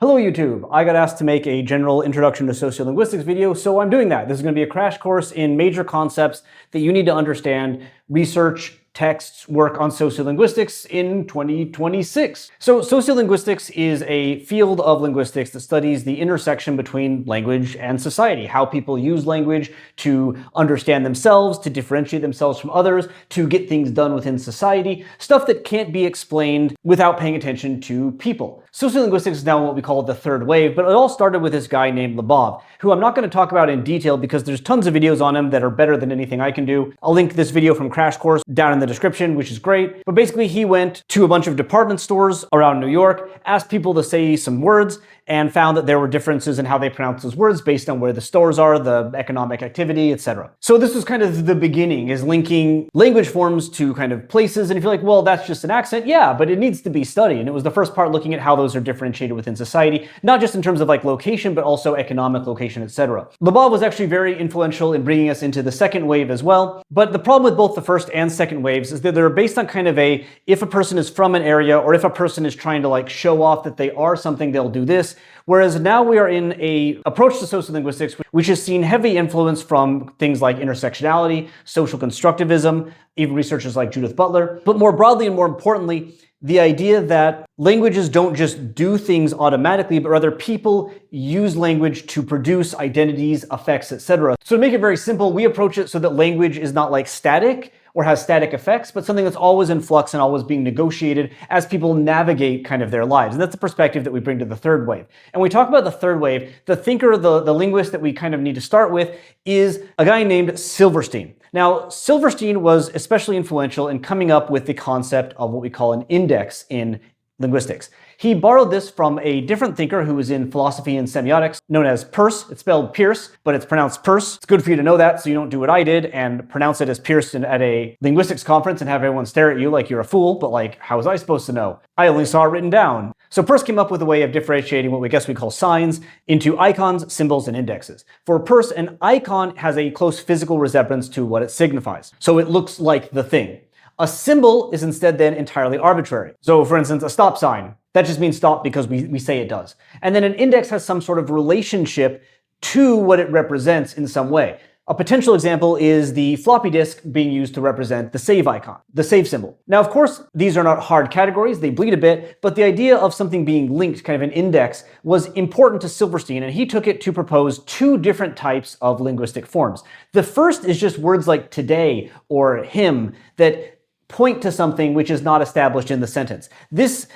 Hello YouTube! I got asked to make a general introduction to sociolinguistics video, so I'm doing that. This is going to be a crash course in major concepts that you need to understand, research, texts, work on sociolinguistics in 2026. So sociolinguistics is a field of linguistics that studies the intersection between language and society, how people use language to understand themselves, to differentiate themselves from others, to get things done within society, stuff that can't be explained without paying attention to people. Sociolinguistics is now what we call the third wave, but it all started with this guy named Labov, who I'm not going to talk about in detail because there's tons of videos on him that are better than anything I can do. I'll link this video from Crash Course down in the description, which is great. But basically, he went to a bunch of department stores around New York, asked people to say some words, and found that there were differences in how they pronounce those words based on where the stores are, the economic activity, etc. So this was kind of the beginning, is linking language forms to kind of places. And if you're like, well, that's just an accent, yeah, but it needs to be studied. And it was the first part looking at how those are differentiated within society, not just in terms of like location, but also economic location, etc. Labov was actually very influential in bringing us into the second wave as well. But the problem with both the first and second waves is that they're based on kind of a, if a person is from an area, or if a person is trying to like show off that they are something, they'll do this. Whereas now we are in a approach to sociolinguistics, which has seen heavy influence from things like intersectionality, social constructivism, even researchers like Judith Butler. But more broadly and more importantly, the idea that languages don't just do things automatically, but rather people use language to produce identities, effects, etc. So to make it very simple, we approach it so that language is not like static or has static effects, but something that's always in flux and always being negotiated as people navigate kind of their lives. And that's the perspective that we bring to the third wave. And when we talk about the third wave, the thinker, the linguist that we kind of need to start with is a guy named Silverstein. Now, Silverstein was especially influential in coming up with the concept of what we call an index in linguistics. He borrowed this from a different thinker who was in philosophy and semiotics, known as Peirce. It's spelled Pierce, but it's pronounced Peirce. It's good for you to know that so you don't do what I did and pronounce it as Pierce at a linguistics conference and have everyone stare at you like you're a fool, but like, how was I supposed to know? I only saw it written down. So Peirce came up with a way of differentiating what we guess we call signs into icons, symbols, and indexes. For Peirce, an icon has a close physical resemblance to what it signifies. So it looks like the thing. A symbol is instead then entirely arbitrary. So for instance, a stop sign, that just means stop because we say it does. And then an index has some sort of relationship to what it represents in some way. A potential example is the floppy disk being used to represent the save icon, the save symbol. Now, of course, these are not hard categories, they bleed a bit, but the idea of something being linked, kind of an index, was important to Silverstein, and he took it to propose two different types of linguistic forms. The first is just words like today or him that point to something which is not established in the sentence. This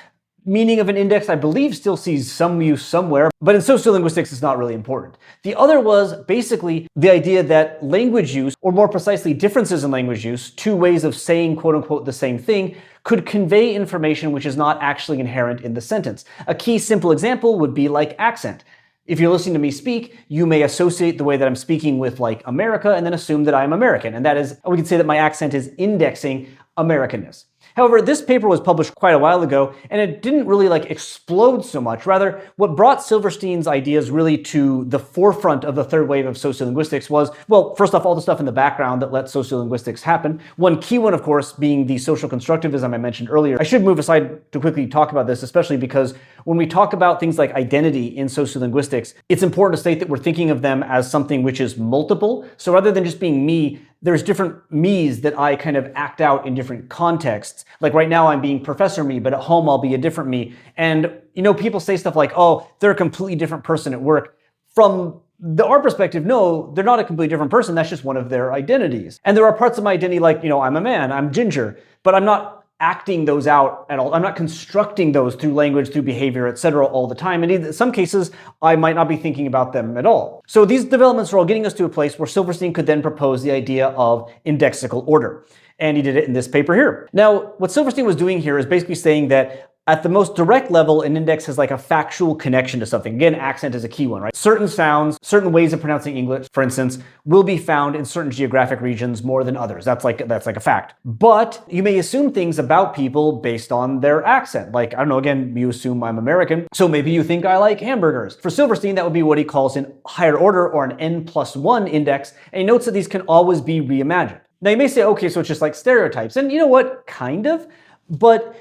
meaning of an index, I believe, still sees some use somewhere, but in sociolinguistics, it's not really important. The other was basically the idea that language use, or more precisely differences in language use, two ways of saying quote unquote the same thing, could convey information which is not actually inherent in the sentence. A key simple example would be like accent. If you're listening to me speak, you may associate the way that I'm speaking with like America and then assume that I'm American. And that is, we can say that my accent is indexing Americanness. However, this paper was published quite a while ago, and it didn't really like explode so much. Rather, what brought Silverstein's ideas really to the forefront of the third wave of sociolinguistics was, well, first off, all the stuff in the background that let sociolinguistics happen. One key one, of course, being the social constructivism I mentioned earlier. I should move aside to quickly talk about this, especially because when we talk about things like identity in sociolinguistics, it's important to state that we're thinking of them as something which is multiple. So rather than just being me, there's different me's that I kind of act out in different contexts. Like right now I'm being Professor Me, but at home I'll be a different me. And you know, people say stuff like, oh, they're a completely different person at work. From our perspective, no, they're not a completely different person. That's just one of their identities. And there are parts of my identity like, you know, I'm a man, I'm ginger, but I'm not acting those out at all. I'm not constructing those through language, through behavior, etc. all the time. And in some cases, I might not be thinking about them at all. So these developments are all getting us to a place where Silverstein could then propose the idea of indexical order. And he did it in this paper here. Now, what Silverstein was doing here is basically saying that at the most direct level, an index has like a factual connection to something. Again, accent is a key one, right? Certain sounds, certain ways of pronouncing English, for instance, will be found in certain geographic regions more than others. That's like a fact. But you may assume things about people based on their accent. Like, I don't know, again, you assume I'm American, so maybe you think I like hamburgers. For Silverstein, that would be what he calls an higher order or an N+1 index, and he notes that these can always be reimagined. Now you may say, okay, so it's just like stereotypes. And you know what? Kind of. But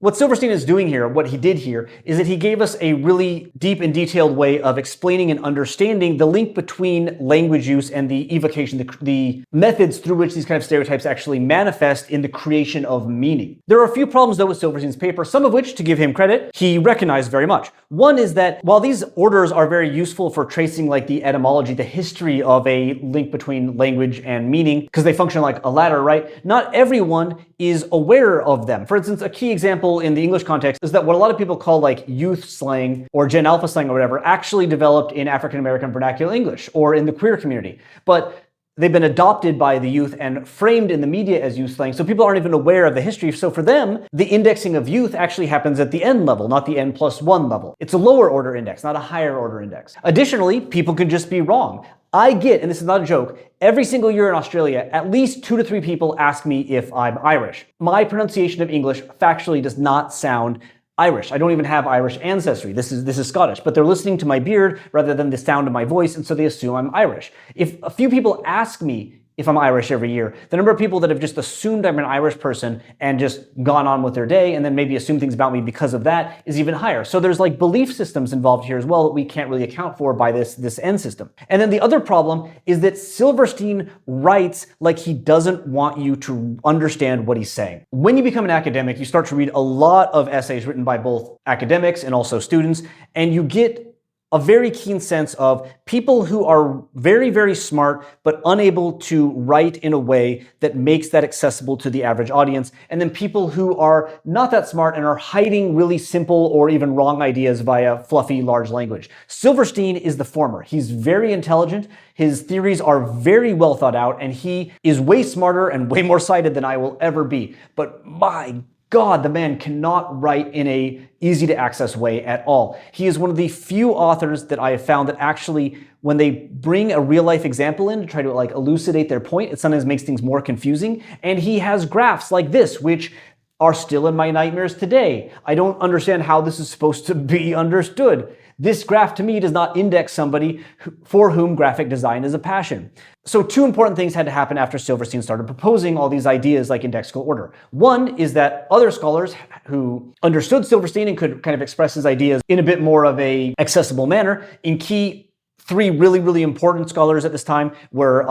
What Silverstein is doing here, what he did here, is that he gave us a really deep and detailed way of explaining and understanding the link between language use and the evocation, the methods through which these kind of stereotypes actually manifest in the creation of meaning. There are a few problems though with Silverstein's paper, some of which, to give him credit, he recognized very much. One is that while these orders are very useful for tracing like the etymology, the history of a link between language and meaning, because they function like a ladder, right? Not everyone is aware of them. For instance, a key example in the English context is that what a lot of people call like youth slang or Gen Alpha slang or whatever actually developed in African American vernacular English or in the queer community. But they've been adopted by the youth and framed in the media as youth slang, so people aren't even aware of the history. So for them, the indexing of youth actually happens at the N level, not the N+1 level. It's a lower order index, not a higher order index. Additionally, people can just be wrong. I get, and this is not a joke, every single year in Australia, at least 2 to 3 people ask me if I'm Irish. My pronunciation of English factually does not sound Irish. I don't even have Irish ancestry. This is Scottish, but they're listening to my beard rather than the sound of my voice, and so they assume I'm Irish. If a few people ask me if I'm Irish every year, the number of people that have just assumed I'm an Irish person and just gone on with their day and then maybe assume things about me because of that is even higher. So there's like belief systems involved here as well that we can't really account for by this N system. And then the other problem is that Silverstein writes like he doesn't want you to understand what he's saying. When you become an academic, you start to read a lot of essays written by both academics and also students, and you get a very keen sense of people who are very, very smart, but unable to write in a way that makes that accessible to the average audience. And then people who are not that smart and are hiding really simple or even wrong ideas via fluffy large language. Silverstein is the former. He's very intelligent. His theories are very well thought out, and he is way smarter and way more cited than I will ever be. But my God, the man cannot write in a easy to access way at all. He is one of the few authors that I have found that actually, when they bring a real life example in to try to like elucidate their point, it sometimes makes things more confusing. And he has graphs like this, which are still in my nightmares today. I don't understand how this is supposed to be understood. This graph to me does not index somebody for whom graphic design is a passion. So 2 important things had to happen after Silverstein started proposing all these ideas like indexical order. One is that other scholars who understood Silverstein and could kind of express his ideas in a bit more of a accessible manner. In key 3 really, really important scholars at this time were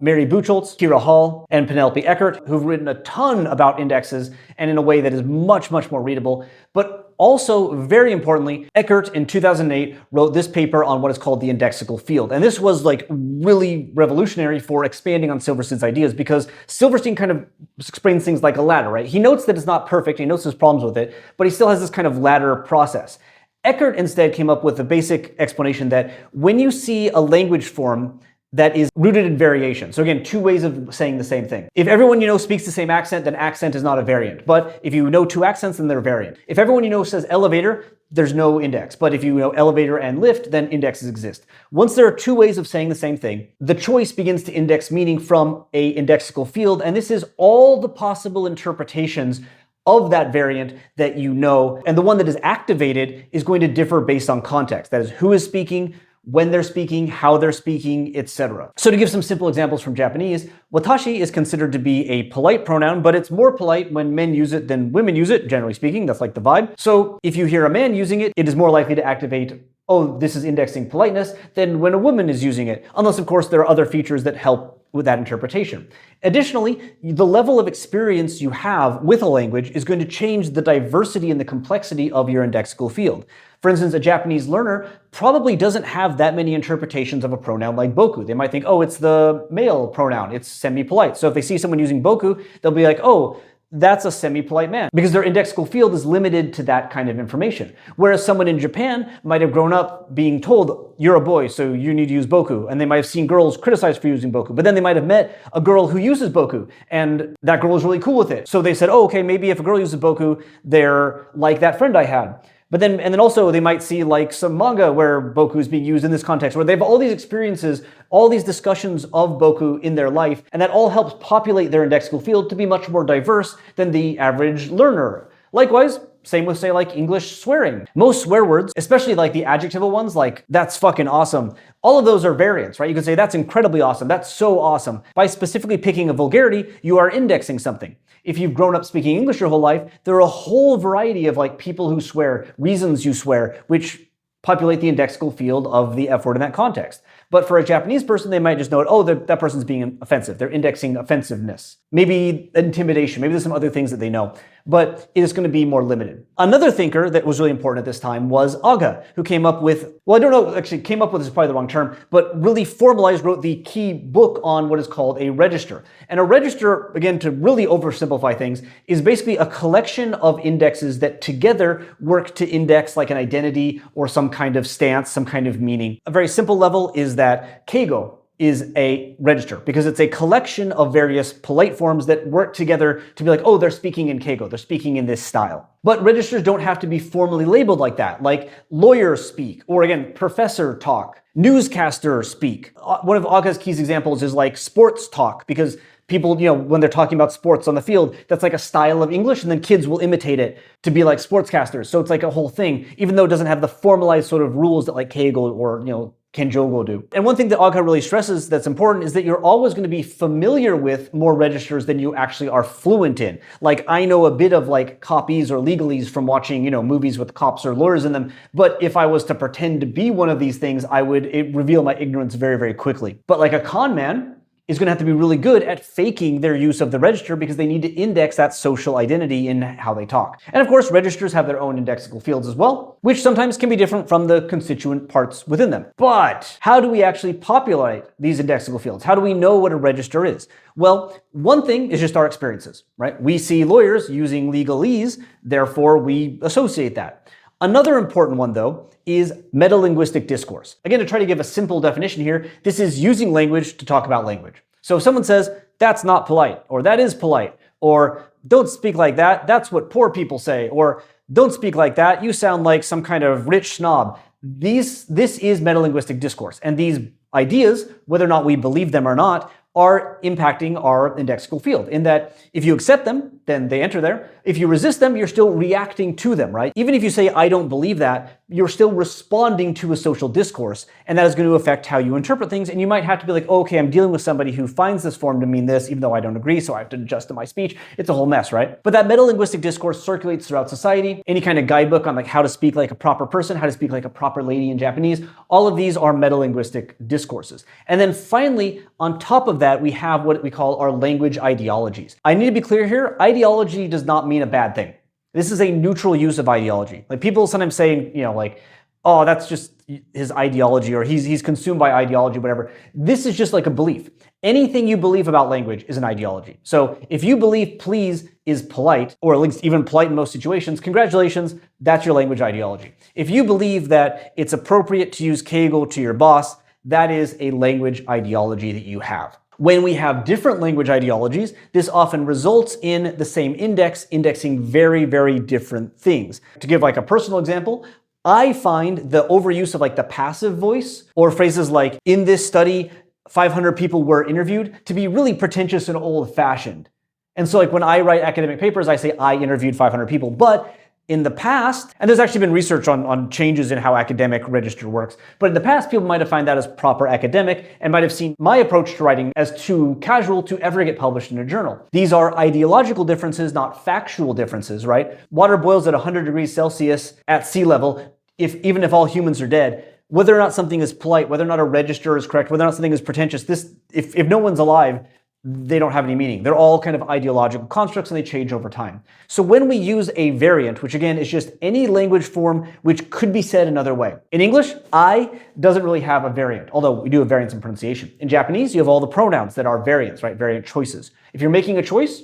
Mary Buchholz, Kira Hall, and Penelope Eckert, who've written a ton about indexes and in a way that is much, much more readable. But also, very importantly, Eckert in 2008 wrote this paper on what is called the indexical field. And this was like really revolutionary for expanding on Silverstein's ideas, because Silverstein kind of explains things like a ladder, right? He notes that it's not perfect, he notes there's problems with it, but he still has this kind of ladder process. Eckert instead came up with a basic explanation that when you see a language form that is rooted in variation. So again, 2 ways of saying the same thing. If everyone you know speaks the same accent, then accent is not a variant. But if you know 2 accents, then they're a variant. If everyone you know says elevator, there's no index. But if you know elevator and lift, then indexes exist. Once there are 2 ways of saying the same thing, the choice begins to index meaning from a indexical field. And this is all the possible interpretations of that variant that you know. And the one that is activated is going to differ based on context. That is, who is speaking, when they're speaking, how they're speaking, etc. So to give some simple examples from Japanese, watashi is considered to be a polite pronoun, but it's more polite when men use it than women use it, generally speaking. That's like the vibe. So if you hear a man using it, it is more likely to activate, oh, this is indexing politeness, than when a woman is using it. Unless, of course, there are other features that help with that interpretation. Additionally, the level of experience you have with a language is going to change the diversity and the complexity of your indexical field. For instance, a Japanese learner probably doesn't have that many interpretations of a pronoun like boku. They might think, oh, it's the male pronoun, it's semi-polite. So if they see someone using boku, they'll be like, oh, that's a semi-polite man, because their indexical field is limited to that kind of information. Whereas someone in Japan might have grown up being told, you're a boy, so you need to use boku. And they might have seen girls criticized for using boku, but then they might have met a girl who uses boku, and that girl is really cool with it. So they said, oh, okay, maybe if a girl uses boku, they're like that friend I had. But then, and then also they might see like some manga where boku is being used in this context, where they have all these experiences, all these discussions of boku in their life, and that all helps populate their indexical field to be much more diverse than the average learner. Likewise, Same with, say, like English swearing. Most swear words, especially like the adjectival ones, like that's fucking awesome, all of those are variants, right? You could say that's incredibly awesome, that's so awesome. By specifically picking a vulgarity, you are indexing something. If you've grown up speaking English your whole life, there are a whole variety of like people who swear, reasons you swear, which populate the indexical field of the F word in that context. But for a Japanese person, they might just note, oh, that person's being offensive. They're indexing offensiveness. Maybe intimidation. Maybe there's some other things that they know. But it is going to be more limited. Another thinker that was really important at this time was Aga, who came up with, well, I don't know, actually came up with is probably the wrong term, but really formalized, wrote the key book on what is called a register. And a register, again, to really oversimplify things, is basically a collection of indexes that together work to index like an identity or some kind of stance, some kind of meaning. A very simple level is that keigo is a register because it's a collection of various polite forms that work together to be like, oh, they're speaking in keigo, they're speaking in this style. But registers don't have to be formally labeled like that, like lawyers speak, or again, professor talk, newscaster speak. One of Aga's key examples is like sports talk, because people, when they're talking about sports on the field, that's like a style of English, and then kids will imitate it to be like sportscasters. So it's like a whole thing, even though it doesn't have the formalized sort of rules that like keigo or, Kenjogo do. And one thing that Aga really stresses that's important is that you're always going to be familiar with more registers than you actually are fluent in. Like I know a bit of like copies or legalese from watching, movies with cops or lawyers in them. But if I was to pretend to be one of these things, I would reveal my ignorance very, very quickly. But like a con man is going to have to be really good at faking their use of the register because they need to index that social identity in how they talk. And of course, registers have their own indexical fields as well, which sometimes can be different from the constituent parts within them. But how do we actually populate these indexical fields? How do we know what a register is? Well, one thing is just our experiences, right? We see lawyers using legalese, therefore we associate that. Another important one, though, is metalinguistic discourse. Again, to try to give a simple definition here, this is using language to talk about language. So if someone says, that's not polite, or that is polite, or don't speak like that, that's what poor people say, or don't speak like that, you sound like some kind of rich snob. This is metalinguistic discourse. And these ideas, whether or not we believe them or not, are impacting our indexical field, in that if you accept them, then they enter there. If you resist them, you're still reacting to them, right? Even if you say, I don't believe that, you're still responding to a social discourse, and that is going to affect how you interpret things, and you might have to be like, oh, okay, I'm dealing with somebody who finds this form to mean this, even though I don't agree, so I have to adjust to my speech. It's a whole mess, right? But that metalinguistic discourse circulates throughout society. Any kind of guidebook on like how to speak like a proper person, how to speak like a proper lady in Japanese, all of these are metalinguistic discourses. And then finally, on top of that, we have what we call our language ideologies. I need to be clear here, ideology does not mean a bad thing. This is a neutral use of ideology. Like people sometimes say, like, oh, that's just his ideology, or he's consumed by ideology, whatever. This is just like a belief. Anything you believe about language is an ideology. So if you believe please is polite, or at least even polite in most situations, congratulations, that's your language ideology. If you believe that it's appropriate to use keigo to your boss, that is a language ideology that you have. When we have different language ideologies, this often results in the same index indexing very, very different things. To give like a personal example, I find the overuse of like the passive voice or phrases like, in this study, 500 people were interviewed, to be really pretentious and old-fashioned. And so like when I write academic papers, I say I interviewed 500 people, but in the past, and there's actually been research on changes in how academic register works, but in the past, people might have found that as proper academic and might have seen my approach to writing as too casual to ever get published in a journal. These are ideological differences, not factual differences, right? Water boils at 100 degrees Celsius at sea level, even if all humans are dead. Whether or not something is polite, whether or not a register is correct, whether or not something is pretentious, if no one's alive, they don't have any meaning. They're all kind of ideological constructs and they change over time. So when we use a variant, which again is just any language form which could be said another way. In English, I doesn't really have a variant, although we do have variants in pronunciation. In Japanese, you have all the pronouns that are variants, right? Variant choices. If you're making a choice,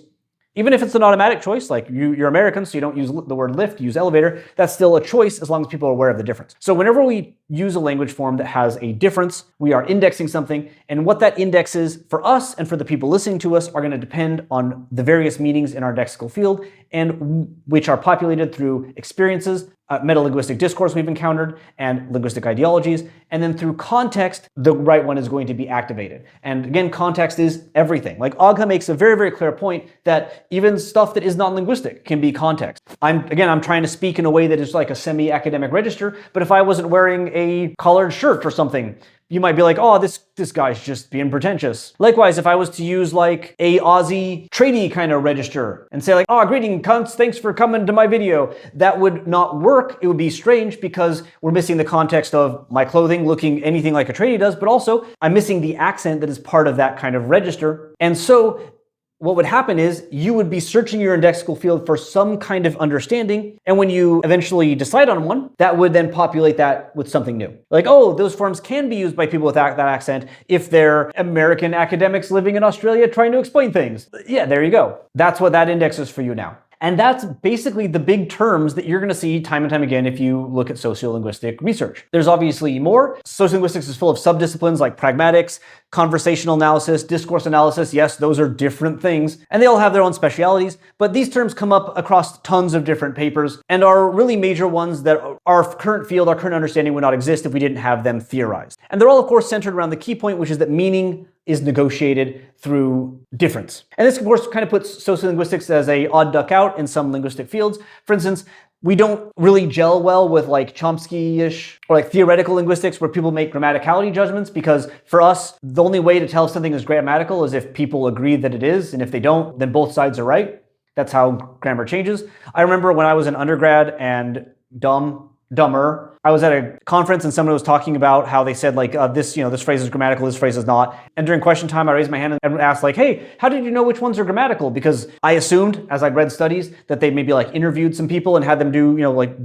even if it's an automatic choice, like you're American, so you don't use the word lift, you use elevator, that's still a choice as long as people are aware of the difference. So whenever we use a language form that has a difference, we are indexing something, and what that index is for us and for the people listening to us are going to depend on the various meanings in our indexical field, and which are populated through experiences metalinguistic discourse we've encountered, and linguistic ideologies. And then through context, the right one is going to be activated. And again, context is everything. Like Agha makes a very, very clear point that even stuff that is non-linguistic can be context. I'm trying to speak in a way that is like a semi-academic register, but if I wasn't wearing a collared shirt or something, you might be like, oh, this guy's just being pretentious. Likewise, if I was to use like a Aussie tradie kind of register and say like, oh, greeting cunts, thanks for coming to my video, that would not work. It would be strange because we're missing the context of my clothing looking anything like a tradie does, but also I'm missing the accent that is part of that kind of register. And so what would happen is you would be searching your indexical field for some kind of understanding, and when you eventually decide on one, that would then populate that with something new. Like, oh, those forms can be used by people with that accent if they're American academics living in Australia trying to explain things. Yeah, there you go. That's what that index is for you now. And that's basically the big terms that you're going to see time and time again if you look at sociolinguistic research. There's obviously more. Sociolinguistics is full of subdisciplines like pragmatics, conversational analysis, discourse analysis. Yes, those are different things, and they all have their own specialities, but these terms come up across tons of different papers and are really major ones that our current field, our current understanding would not exist if we didn't have them theorized. And they're all, of course, centered around the key point, which is that meaning is negotiated through difference. And this, of course, kind of puts sociolinguistics as a odd duck out in some linguistic fields. For instance, we don't really gel well with like Chomsky-ish or like theoretical linguistics where people make grammaticality judgments, because for us, the only way to tell if something is grammatical is if people agree that it is, and if they don't, then both sides are right. That's how grammar changes. I remember when I was an undergrad and dumber, I was at a conference and someone was talking about how they said like this phrase is grammatical, this phrase is not. And during question time, I raised my hand and asked like, hey, how did you know which ones are grammatical? Because I assumed, as I'd read studies, that they maybe like interviewed some people and had them do,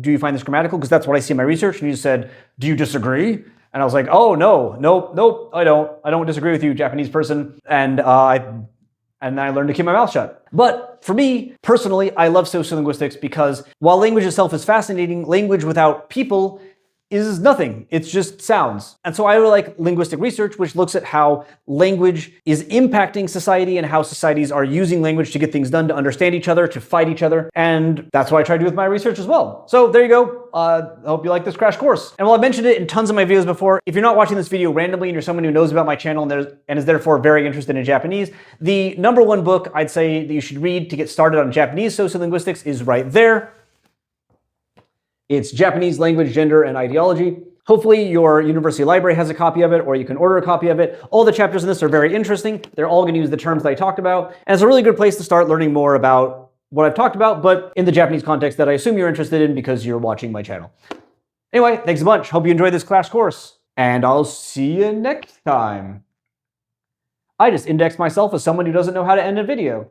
do you find this grammatical? Because that's what I see in my research. And you said, do you disagree? And I was like, oh, nope, I don't disagree with you, Japanese person. And I learned to keep my mouth shut. But for me, personally, I love sociolinguistics because while language itself is fascinating, language without people is nothing. It's just sounds. And so I really like linguistic research, which looks at how language is impacting society and how societies are using language to get things done, to understand each other, to fight each other. And that's what I try to do with my research as well. So there you go. I hope you like this crash course. And while I've mentioned it in tons of my videos before, if you're not watching this video randomly and you're someone who knows about my channel and is therefore very interested in Japanese, the #1 book I'd say that you should read to get started on Japanese sociolinguistics is right there. It's Japanese Language, Gender, and Ideology. Hopefully your university library has a copy of it, or you can order a copy of it. All the chapters in this are very interesting. They're all going to use the terms that I talked about. And it's a really good place to start learning more about what I've talked about, but in the Japanese context that I assume you're interested in because you're watching my channel. Anyway, thanks a bunch. Hope you enjoyed this class course, and I'll see you next time. I just indexed myself as someone who doesn't know how to end a video.